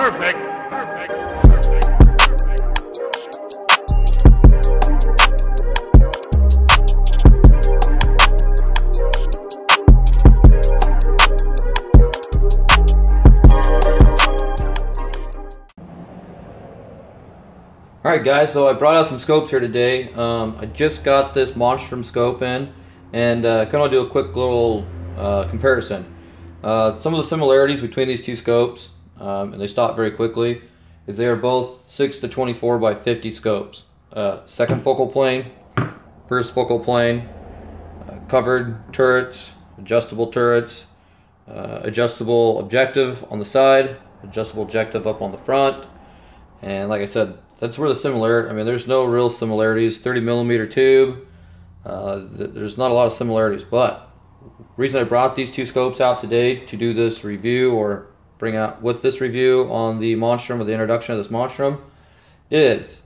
Perfect. Perfect. Alright guys, so I brought out some scopes here today. I just got this Monstrum scope in, and kind of do a quick little comparison. Some of the similarities between these two scopes, and they stop very quickly, is they are both 6 to 24 by 50 scopes. Second focal plane, first focal plane, covered turrets, adjustable objective on the side, adjustable objective up on the front, and like I said, that's where the similarity, I mean, there's no real similarities. 30mm tube, there's not a lot of similarities, but the reason I brought these two scopes out today to do this review, or bring out with this review on the Monstrum, or the introduction of this Monstrum, is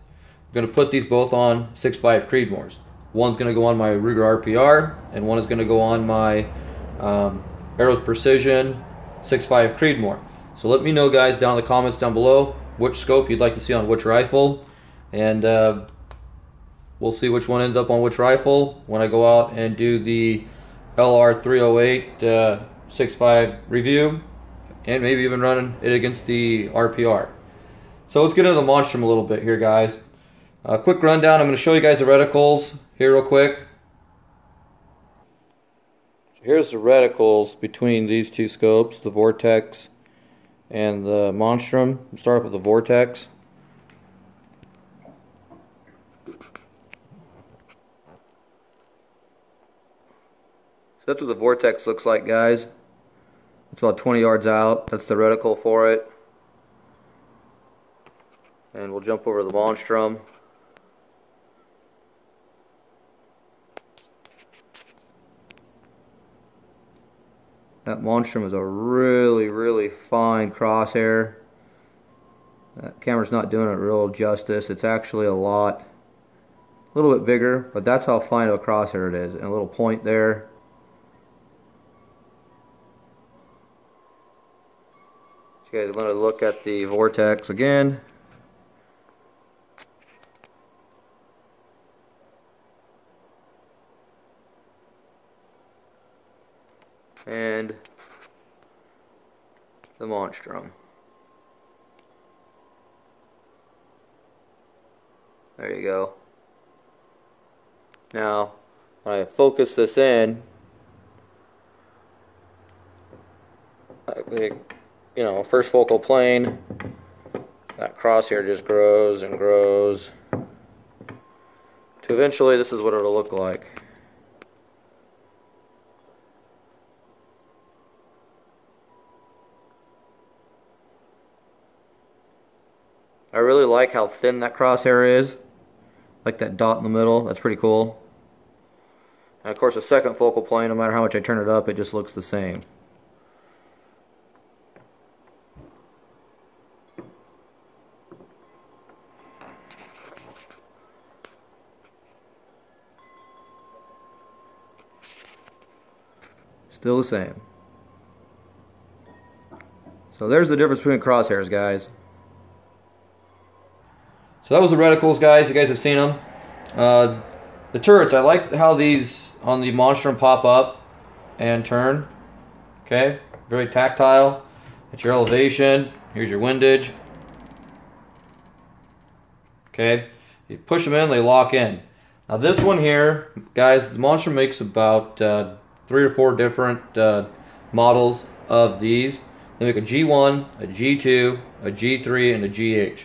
I'm going to put these both on 6.5 Creedmoors. One's going to go on my Ruger RPR, and one is going to go on my Arrows Precision 6.5 Creedmoor. So let me know, guys, down in the comments down below which scope you'd like to see on which rifle, and we'll see which one ends up on which rifle when I go out and do the LR308 6.5 review, and maybe even running it against the RPR. So let's get into the Monstrum a little bit here, guys. Quick rundown. I'm going to show you guys the reticles here real quick. Here's the reticles between these two scopes, the Vortex and the Monstrum. We'll start off with the Vortex. So that's what the Vortex looks like, guys. It's about 20 yards out. That's the reticle for it. And we'll jump over to the Monstrum. That Monstrum is a really fine crosshair. That camera's not doing it real justice. It's actually a little bit bigger, but that's how fine of a crosshair it is. And a little point there. So you guys want to look at the Vortex again. And the Monstrum. There you go. Now, when I focus this in, you know, first focal plane, that crosshair just grows and grows to eventually this is what it'll look like. I really like how thin that crosshair is. Like that dot in the middle. That's pretty cool. And of course the second focal plane, no matter how much I turn it up, it just looks the same. Still the same. So there's the difference between crosshairs, guys. So that was the reticles, guys. You guys have seen them. The turrets, I like how these on the Monstrum pop up and turn. Okay, very tactile. It's your elevation. Here's your windage. Okay, you push them in, they lock in. Now this one here, guys, the Monstrum makes about 3 or 4 different models of these. They make a G1, a G2, a G3, and a GH.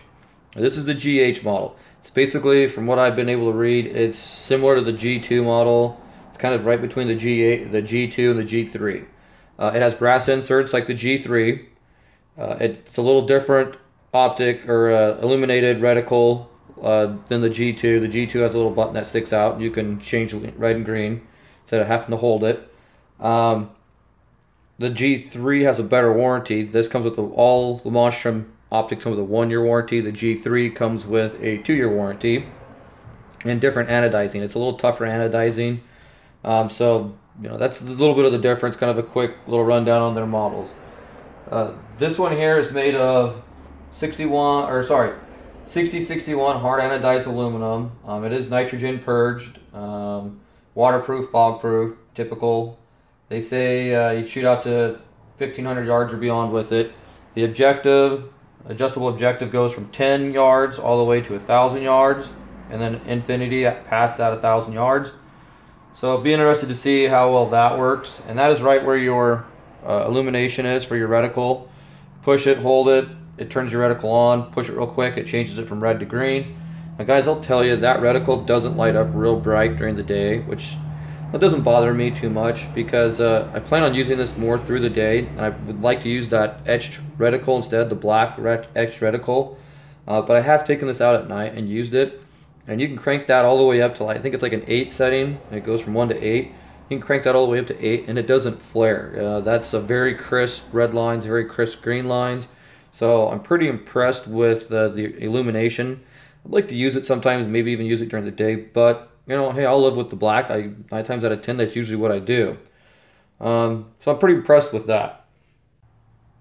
This is the GH model. It's basically, from what I've been able to read, it's similar to the G2 model. It's kind of right between the G8, the G2, and the G3. It has brass inserts like the G3. It's a little different optic or illuminated reticle than the G2. The G2 has a little button that sticks out. You can change red and green instead of having to hold it. The G3 has a better warranty. This comes with all the Monstrum optics come with a 1-year warranty. The G3 comes with a 2-year warranty and different anodizing. It's a little tougher anodizing. So, you know, that's a little bit of the difference, kind of a quick little rundown on their models. This one here is made of 61, or sorry, 6061 hard anodized aluminum. It is nitrogen purged, waterproof, fog proof, typical. They say you shoot out to 1,500 yards or beyond with it. The adjustable objective goes from 10 yards all the way to 1,000 yards, and then infinity past that 1,000 yards. So be interested to see how well that works. And that is right where your illumination is for your reticle. Push it, hold it, it turns your reticle on. Push it real quick, it changes it from red to green. Now guys, I'll tell you, that reticle doesn't light up real bright during the day, which that doesn't bother me too much, because I plan on using this more through the day, and I would like to use that etched reticle instead, the black etched reticle. But I have taken this out at night and used it, and you can crank that all the way up to, I think it's like an 8 setting. It goes from 1 to 8. You can crank that all the way up to 8, and it doesn't flare. That's a very crisp red lines, very crisp green lines. So I'm pretty impressed with the illumination. I'd like to use it sometimes, maybe even use it during the day, but you know, hey, I'll live with the black. 9 times out of 10, that's usually what I do. So I'm pretty impressed with that.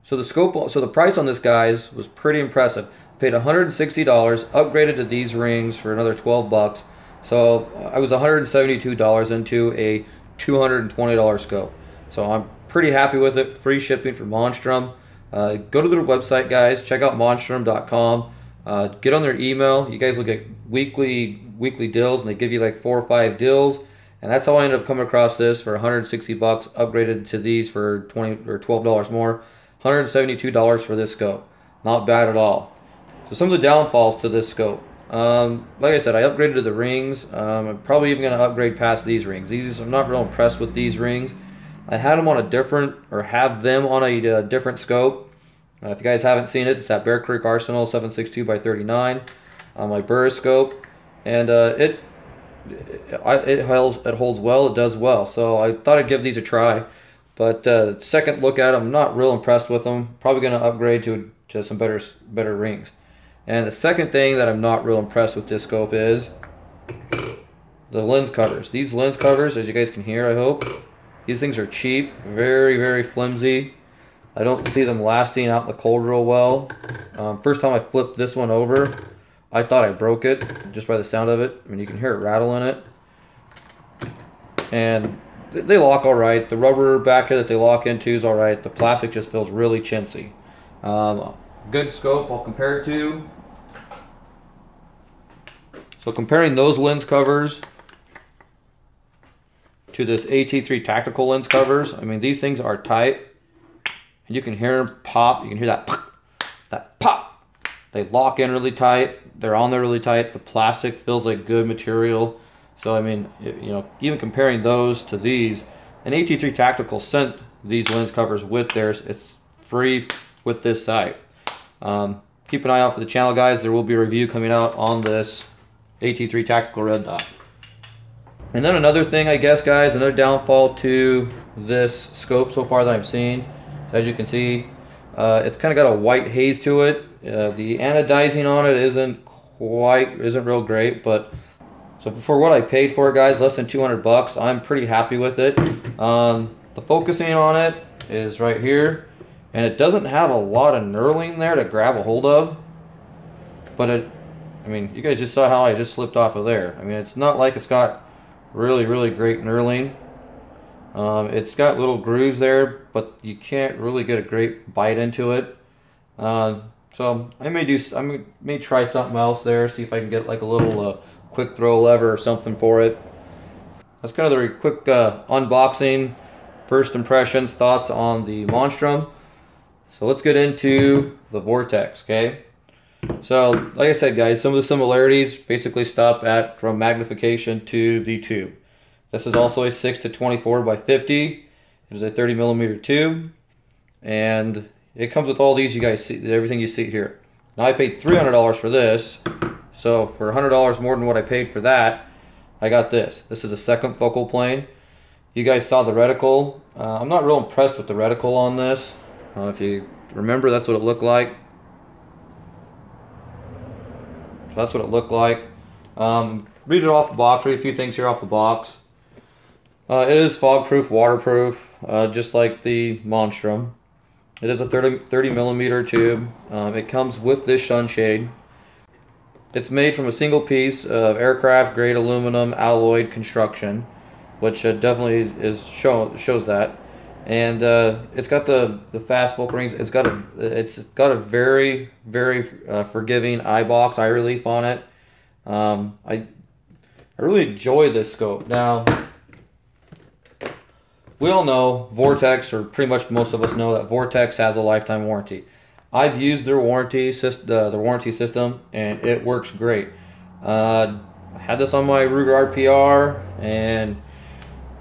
So the price on this, guys, was pretty impressive. I paid $160, upgraded to these rings for another 12 bucks. So I was $172 into a $220 scope. So I'm pretty happy with it. Free shipping from Monstrum. Go to their website, guys. Check out monstrum.com. Get on their email. You guys will get weekly deals, and they give you like 4 or 5 deals. And that's how I ended up coming across this for 160 bucks, upgraded to these for $20 or $12 more. $172 for this scope. Not bad at all. So some of the downfalls to this scope. Like I said, I upgraded to the rings. I'm probably even going to upgrade past these rings. I'm not real impressed with these rings. I had them on a different, or have them on a different scope. If you guys haven't seen it, it's at Bear Creek Arsenal 762x39 on my Burris scope, and it holds well. It does well. So I thought I'd give these a try. But second look at them, I'm not real impressed with them. Probably going to upgrade to some better rings. And the second thing that I'm not real impressed with this scope is the lens covers. These lens covers, as you guys can hear, I hope, these things are cheap, very, very flimsy. I don't see them lasting out in the cold real well. First time I flipped this one over, I thought I broke it just by the sound of it. I mean, you can hear it rattle in it. And they lock all right. The rubber back here that they lock into is all right. The plastic just feels really chintzy. Good scope I'll compare it to. So comparing those lens covers to this AT3 Tactical lens covers, I mean, these things are tight. And you can hear them pop. You can hear that pop. They lock in really tight. They're on there really tight. The plastic feels like good material. So I mean, you know, even comparing those to these, an AT3 Tactical sent these lens covers with theirs. It's free with this site. Keep an eye out for the channel, guys. There will be a review coming out on this AT3 Tactical red dot. And then another thing, I guess, guys, another downfall to this scope so far that I'm seeing. So as you can see, it's kind of got a white haze to it. The anodizing on it isn't real great, but so for what I paid for it, guys, less than 200 bucks, I'm pretty happy with it. The focusing on it is right here, and it doesn't have a lot of knurling there to grab a hold of, but I mean, you guys just saw how I just slipped off of there. I mean, it's not like it's got really great knurling. It's got little grooves there, but you can't really get a great bite into it. So I may try something else there, see if I can get like a little quick throw lever or something for it. That's kind of the quick unboxing, first impressions, thoughts on the Monstrum. So let's get into the Vortex, okay? So, like I said, guys, some of the similarities basically stop at from magnification to the tube. This is also a 6 to 24 by 50. It is a 30mm tube, and it comes with all these. You guys see everything you see here. Now I paid $300 for this, so for $100 more than what I paid for that, I got this. This is a second focal plane. You guys saw the reticle. I'm not real impressed with the reticle on this. If you remember, that's what it looked like. So that's what it looked like. Read it off the box. Read a few things here off the box. It is fog proof, waterproof, just like the Monstrum. It is a 30 millimeter tube. It comes with this sunshade. It's made from a single piece of aircraft grade aluminum alloyed construction, which definitely shows that. And it's got the fast focal rings. It's got a very forgiving eye box, eye relief on it. I really enjoy this scope. Now, we all know Vortex, or pretty much most of us know that Vortex has a lifetime warranty. I've used their warranty system, and it works great. I had this on my Ruger RPR and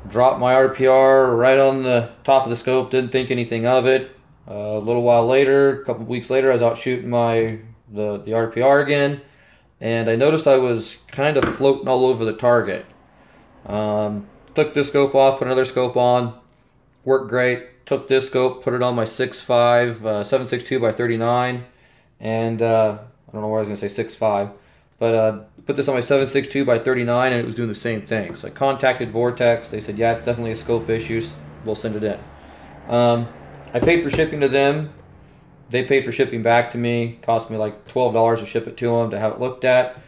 dropped my RPR right on the top of the scope. Didn't think anything of it. A little while later, a couple weeks later, I was out shooting the RPR again, and I noticed I was kind of floating all over the target. Took this scope off, put another scope on, worked great. Took this scope, put it on my 6.5 7.62 by 39, and I don't know where I was going to say 6.5, but put this on my 7.62 by 39, and it was doing the same thing. So I contacted Vortex. They said, yeah, it's definitely a scope issue. We'll send it in. I paid for shipping to them. They paid for shipping back to me. Cost me like $12 to ship it to them to have it looked at.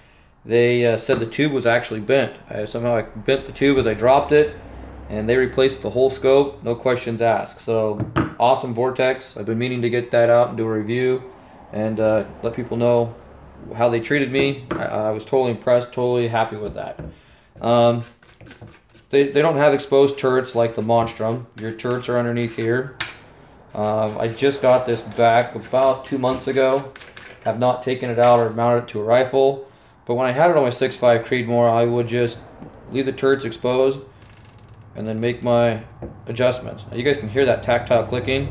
They said the tube was actually bent. Somehow I bent the tube as I dropped it, and they replaced the whole scope, no questions asked. So awesome, Vortex. I've been meaning to get that out and do a review and let people know how they treated me. I was totally impressed, totally happy with that. They don't have exposed turrets like the Monstrum. Your turrets are underneath here. I just got this back about 2 months ago. Have not taken it out or mounted it to a rifle. But when I had it on my 6.5 Creedmoor, I would just leave the turrets exposed and then make my adjustments. Now you guys can hear that tactile clicking.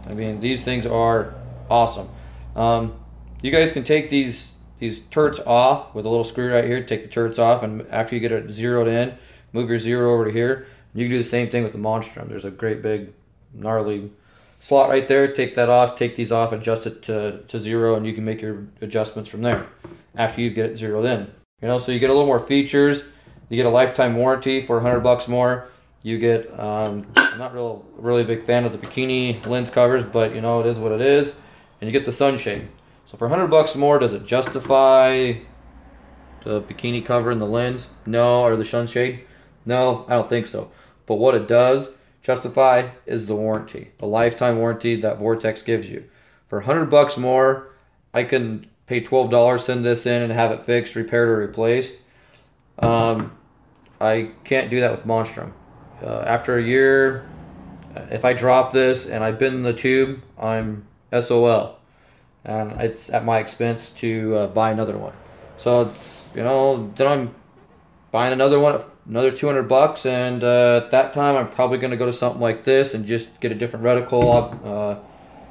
I mean, these things are awesome. You guys can take these turrets off with a little screw right here. Take the turrets off, and after you get it zeroed in, move your zero over to here. You can do the same thing with the Monstrum. There's a great big gnarly slot right there. Take that off, take these off, adjust it to zero, and you can make your adjustments from there after you get it zeroed in. You know, so you get a little more features. You get a lifetime warranty for $100 more. You get I'm not really a big fan of the bikini lens covers, but you know, it is what it is. And you get the sunshade. So for $100 more, does it justify the bikini cover and the lens? No. Or the sunshade? No, I don't think so. But what it does justify is the warranty, the lifetime warranty that Vortex gives you. For $100 more, I can pay $12, send this in, and have it fixed, repaired, or replaced. I can't do that with Monstrum. After a year, if I drop this and I bend the tube, I'm SOL, and it's at my expense to buy another one. So it's, you know, then I'm buying another one, another $200, and at that time I'm probably going to go to something like this and just get a different reticle,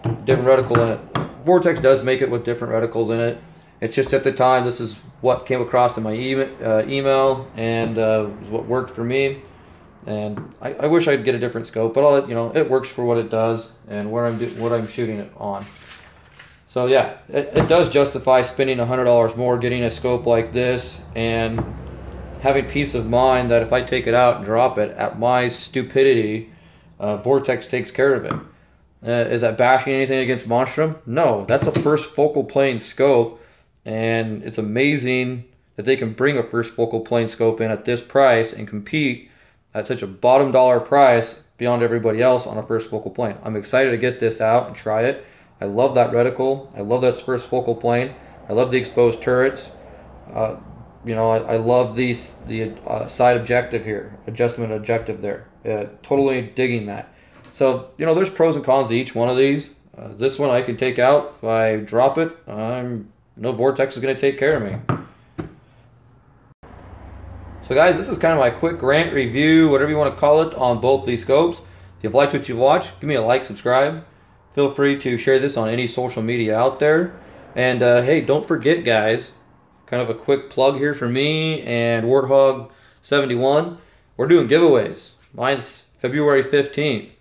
in it. Vortex does make it with different reticles in it. It's just at the time this is what came across in my email, and was what worked for me. And I wish I'd get a different scope, but you know, it works for what it does and what I'm shooting it on. So yeah, it does justify spending $100 more getting a scope like this and having peace of mind that if I take it out and drop it at my stupidity, Vortex takes care of it. Is that bashing anything against Monstrum? No, that's a first focal plane scope, and it's amazing that they can bring a first focal plane scope in at this price and compete at such a bottom dollar price beyond everybody else on a first focal plane. I'm excited to get this out and try it. I love that reticle. I love that first focal plane. I love the exposed turrets. You know, I love the side objective here, adjustment objective there. Totally digging that. So, you know, there's pros and cons to each one of these. This one I can take out. If I drop it, no Vortex is going to take care of me. So guys, this is kind of my quick rant review, whatever you want to call it, on both these scopes. If you've liked what you've watched, give me a like, subscribe. Feel free to share this on any social media out there. And hey, don't forget guys, kind of a quick plug here for me and Warthog71. We're doing giveaways. Mine's February 15th.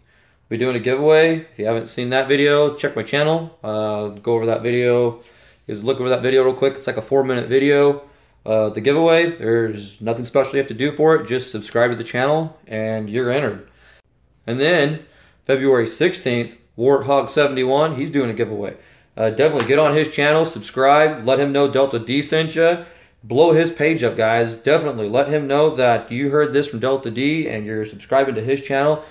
We're doing a giveaway. If you haven't seen that video, check my channel. Go over that video. Just look over that video real quick. It's like a 4-minute video. the giveaway. There's nothing special you have to do for it. Just subscribe to the channel and you're entered. And then February 16th, Warthog71, he's doing a giveaway. Definitely get on his channel, subscribe, let him know Delta D sent you. Blow his page up, guys. Definitely let him know that you heard this from Delta D and you're subscribing to his channel.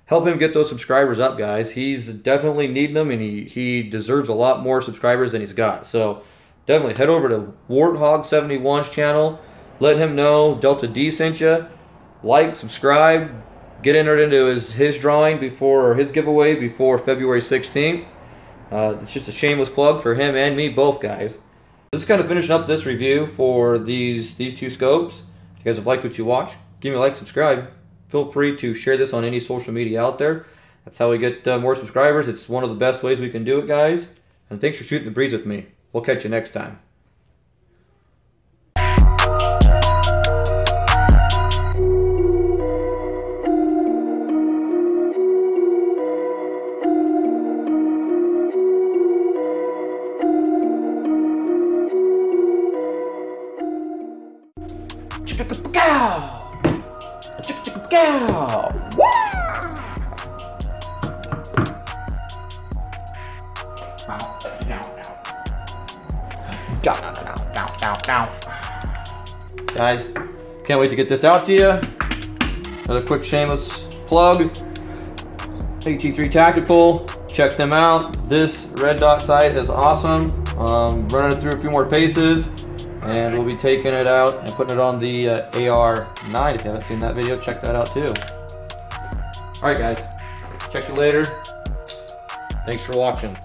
Help him get those subscribers up, guys. He's definitely needing them, and he deserves a lot more subscribers than he's got. So definitely head over to Warthog71's channel. Let him know Delta D sent you. Like, subscribe, get entered into his drawing before, or his giveaway before February 16th. It's just a shameless plug for him and me both, guys. This is kind of finishing up this review for these two scopes. If you guys have liked what you watch, give me a like, subscribe. Feel free to share this on any social media out there. That's how we get more subscribers. It's one of the best ways we can do it, guys. And thanks for shooting the breeze with me. We'll catch you next time. Guys, can't wait to get this out to you. Another quick shameless plug. AT3 Tactical, check them out. This red dot sight is awesome. Running it through a few more paces, and we'll be taking it out and putting it on the AR9. If you haven't seen that video, check that out too. Alright guys, check you later. Thanks for watching.